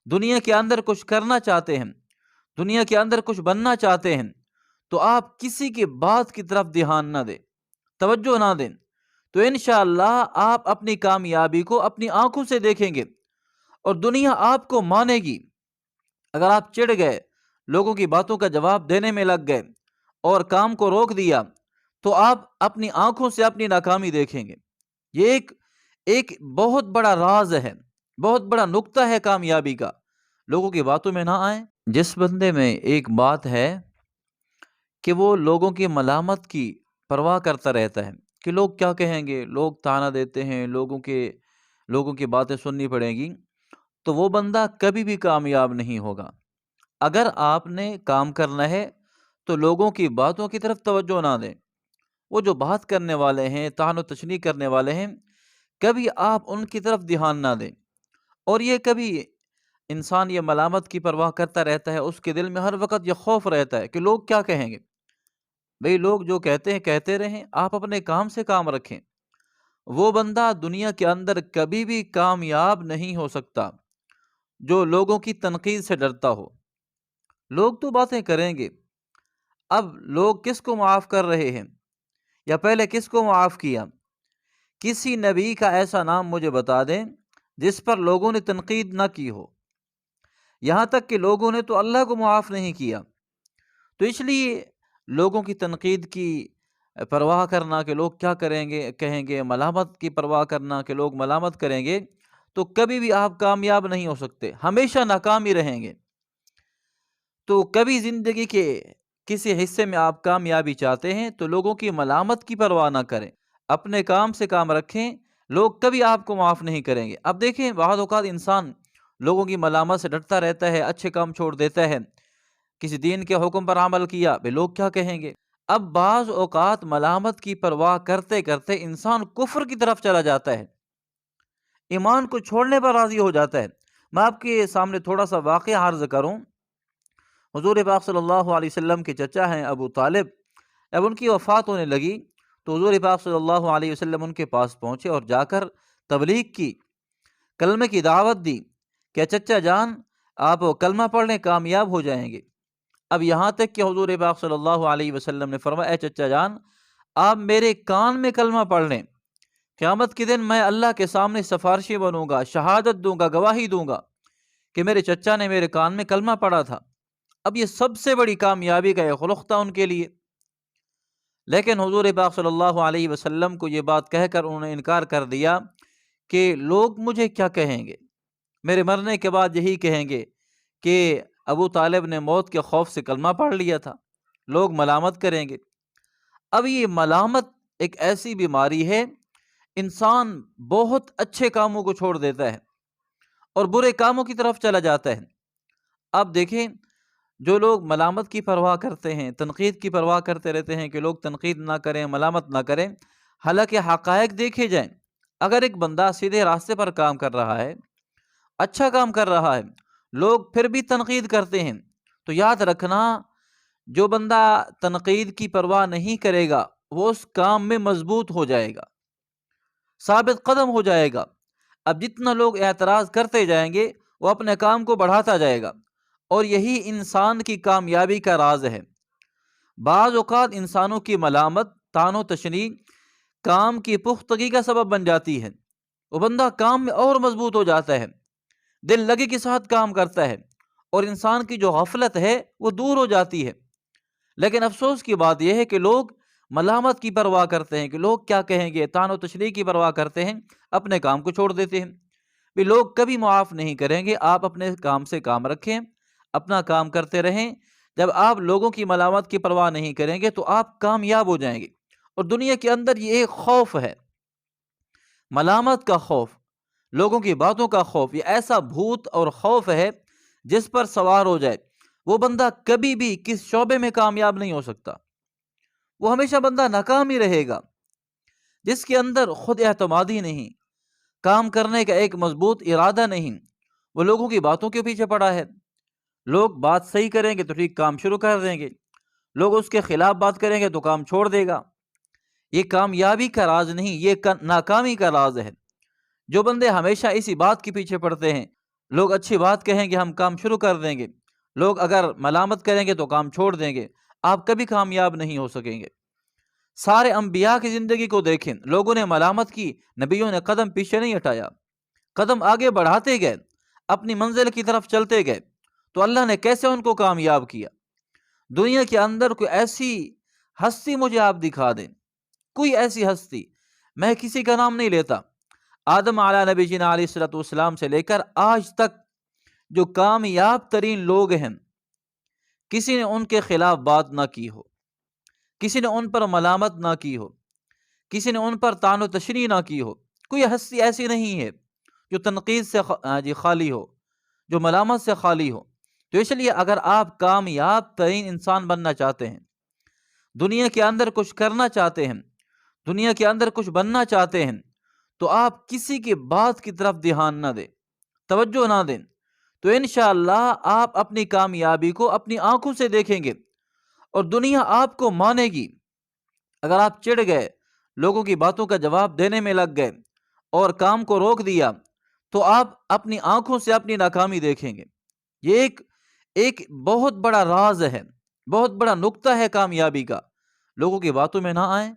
دنیا کے اندر کچھ کرنا چاہتے ہیں، دنیا کے اندر کچھ بننا چاہتے ہیں، تو آپ کسی کی بات کی طرف دھیان نہ دیں، توجہ نہ دیں، تو انشاءاللہ آپ اپنی کامیابی کو اپنی آنکھوں سے دیکھیں گے اور دنیا آپ کو مانے گی۔ اگر آپ چڑ گئے، لوگوں کی باتوں کا جواب دینے میں لگ گئے اور کام کو روک دیا، تو آپ اپنی آنکھوں سے اپنی ناکامی دیکھیں گے۔ یہ ایک بہت بڑا راز ہے، بہت بڑا نقطہ ہے کامیابی کا، لوگوں کی باتوں میں نہ آئیں۔ جس بندے میں ایک بات ہے کہ وہ لوگوں کی ملامت کی پرواہ کرتا رہتا ہے کہ لوگ کیا کہیں گے، لوگ تانا دیتے ہیں، لوگوں کی باتیں سننی پڑیں گی، تو وہ بندہ کبھی بھی کامیاب نہیں ہوگا۔ اگر آپ نے کام کرنا ہے تو لوگوں کی باتوں کی طرف توجہ نہ دیں۔ وہ جو بات کرنے والے ہیں، طعن و تشنیع کرنے والے ہیں، کبھی آپ ان کی طرف دھیان نہ دیں۔ اور یہ کبھی انسان یہ ملامت کی پرواہ کرتا رہتا ہے، اس کے دل میں ہر وقت یہ خوف رہتا ہے کہ لوگ کیا کہیں گے۔ بھئی لوگ جو کہتے ہیں کہتے رہیں، آپ اپنے کام سے کام رکھیں۔ وہ بندہ دنیا کے اندر کبھی بھی کامیاب نہیں ہو سکتا جو لوگوں کی تنقید سے ڈرتا ہو۔ لوگ تو باتیں کریں گے، اب لوگ کس کو معاف کر رہے ہیں یا پہلے کس کو معاف کیا؟ کسی نبی کا ایسا نام مجھے بتا دیں جس پر لوگوں نے تنقید نہ کی ہو۔ یہاں تک کہ لوگوں نے تو اللہ کو معاف نہیں کیا۔ تو اس لیے لوگوں کی تنقید کی پرواہ کرنا کہ لوگ کیا کریں گے کہیں گے، ملامت کی پرواہ کرنا کہ لوگ ملامت کریں گے، تو کبھی بھی آپ کامیاب نہیں ہو سکتے، ہمیشہ ناکامی رہیں گے۔ تو کبھی زندگی کے کسی حصے میں آپ کامیابی چاہتے ہیں تو لوگوں کی ملامت کی پرواہ نہ کریں، اپنے کام سے کام رکھیں، لوگ کبھی آپ کو معاف نہیں کریں گے۔ اب دیکھیں، بعض اوقات انسان لوگوں کی ملامت سے ڈرتا رہتا ہے، اچھے کام چھوڑ دیتا ہے، کسی دین کے حکم پر عمل کیا، بھئی لوگ کیا کہیں گے۔ اب بعض اوقات ملامت کی پرواہ کرتے کرتے انسان کفر کی طرف چلا جاتا ہے، ایمان کو چھوڑنے پر راضی ہو جاتا ہے۔ میں آپ کے سامنے تھوڑا سا واقعہ عرض کروں۔ حضور پاک صلی اللہ علیہ وسلم کے چچا ہیں ابو طالب، اب ان کی وفات ہونے لگی تو حضور پاک صلی اللہ علیہ وسلم ان کے پاس پہنچے اور جا کر تبلیغ کی، کلمے کی دعوت دی کہ چچا جان آپ کلمہ پڑھ لیں، کامیاب ہو جائیں گے۔ اب یہاں تک کہ حضور پاک صلی اللہ علیہ وسلم نے فرمایا، اے چچا جان آپ میرے کان میں کلمہ پڑھ لیں، قیامت کے دن میں اللہ کے سامنے سفارشی بنوں گا، شہادت دوں گا، گواہی دوں گا کہ میرے چچا نے میرے کان میں کلمہ پڑھا تھا۔ اب یہ سب سے بڑی کامیابی کا ایک خلق تھا ان کے لیے، لیکن حضور پاک صلی اللہ علیہ وسلم کو یہ بات کہہ کر انہوں نے انکار کر دیا کہ لوگ مجھے کیا کہیں گے، میرے مرنے کے بعد یہی کہیں گے کہ ابو طالب نے موت کے خوف سے کلمہ پڑھ لیا تھا، لوگ ملامت کریں گے۔ اب یہ ملامت ایک ایسی بیماری ہے، انسان بہت اچھے کاموں کو چھوڑ دیتا ہے اور برے کاموں کی طرف چلا جاتا ہے۔ اب دیکھیں، جو لوگ ملامت کی پرواہ کرتے ہیں، تنقید کی پرواہ کرتے رہتے ہیں کہ لوگ تنقید نہ کریں، ملامت نہ کریں، حالانکہ حقائق دیکھے جائیں۔ اگر ایک بندہ سیدھے راستے پر کام کر رہا ہے، اچھا کام کر رہا ہے، لوگ پھر بھی تنقید کرتے ہیں، تو یاد رکھنا جو بندہ تنقید کی پرواہ نہیں کرے گا وہ اس کام میں مضبوط ہو جائے گا، ثابت قدم ہو جائے گا۔ اب جتنا لوگ اعتراض کرتے جائیں گے وہ اپنے کام کو بڑھاتا جائے گا، اور یہی انسان کی کامیابی کا راز ہے۔ بعض اوقات انسانوں کی ملامت، طعن و تشنیع کام کی پختگی کا سبب بن جاتی ہے، وہ بندہ کام میں اور مضبوط ہو جاتا ہے، دل لگی کے ساتھ کام کرتا ہے، اور انسان کی جو غفلت ہے وہ دور ہو جاتی ہے۔ لیکن افسوس کی بات یہ ہے کہ لوگ ملامت کی پرواہ کرتے ہیں کہ لوگ کیا کہیں گے، طعن و تشنیع کی پرواہ کرتے ہیں، اپنے کام کو چھوڑ دیتے ہیں۔ بھی لوگ کبھی معاف نہیں کریں گے، آپ اپنے کام سے کام رکھیں، اپنا کام کرتے رہیں۔ جب آپ لوگوں کی ملامت کی پرواہ نہیں کریں گے تو آپ کامیاب ہو جائیں گے۔ اور دنیا کے اندر یہ ایک خوف ہے، ملامت کا خوف، لوگوں کی باتوں کا خوف، یہ ایسا بھوت اور خوف ہے جس پر سوار ہو جائے وہ بندہ کبھی بھی کس شعبے میں کامیاب نہیں ہو سکتا، وہ ہمیشہ بندہ ناکام ہی رہے گا۔ جس کے اندر خود اعتمادی نہیں، کام کرنے کا ایک مضبوط ارادہ نہیں، وہ لوگوں کی باتوں کے پیچھے پڑا ہے۔ لوگ بات صحیح کریں گے تو ٹھیک کام شروع کر دیں گے، لوگ اس کے خلاف بات کریں گے تو کام چھوڑ دے گا۔ یہ کامیابی کا راز نہیں، یہ ناکامی کا راز ہے۔ جو بندے ہمیشہ اسی بات کے پیچھے پڑتے ہیں لوگ اچھی بات کہیں گے ہم کام شروع کر دیں گے، لوگ اگر ملامت کریں گے تو کام چھوڑ دیں گے، آپ کبھی کامیاب نہیں ہو سکیں گے۔ سارے انبیاء کی زندگی کو دیکھیں، لوگوں نے ملامت کی، نبیوں نے قدم پیچھے نہیں ہٹایا، قدم آگے بڑھاتے گئے، اپنی منزل کی طرف چلتے گئے۔ تو اللہ نے کیسے ان کو کامیاب کیا؟ دنیا کے اندر کوئی ایسی ہستی مجھے آپ دکھا دیں، کوئی ایسی ہستی، میں کسی کا نام نہیں لیتا، آدم علیہ نبی جینا علیہ الصلوۃ والسلام سے لے کر آج تک جو کامیاب ترین لوگ ہیں، کسی نے ان کے خلاف بات نہ کی ہو، کسی نے ان پر ملامت نہ کی ہو، کسی نے ان پر طعن و تشریح نہ کی ہو۔ کوئی ہستی ایسی نہیں ہے جو تنقید سے خالی ہو، جو ملامت سے خالی ہو۔ تو اس لیے اگر آپ کامیاب ترین انسان بننا چاہتے ہیں، دنیا کے اندر کچھ کرنا چاہتے ہیں، دنیا کے اندر کچھ بننا چاہتے ہیں، تو آپ کسی کی بات کی طرف دھیان نہ دیں، توجہ نہ دیں، تو انشاءاللہ آپ اپنی کامیابی کو اپنی آنکھوں سے دیکھیں گے اور دنیا آپ کو مانے گی۔ اگر آپ چڑ گئے، لوگوں کی باتوں کا جواب دینے میں لگ گئے اور کام کو روک دیا، تو آپ اپنی آنکھوں سے اپنی ناکامی دیکھیں گے۔ یہ ایک بہت بڑا راز ہے، بہت بڑا نقطہ ہے کامیابی کا۔ لوگوں کی باتوں میں نہ آئیں،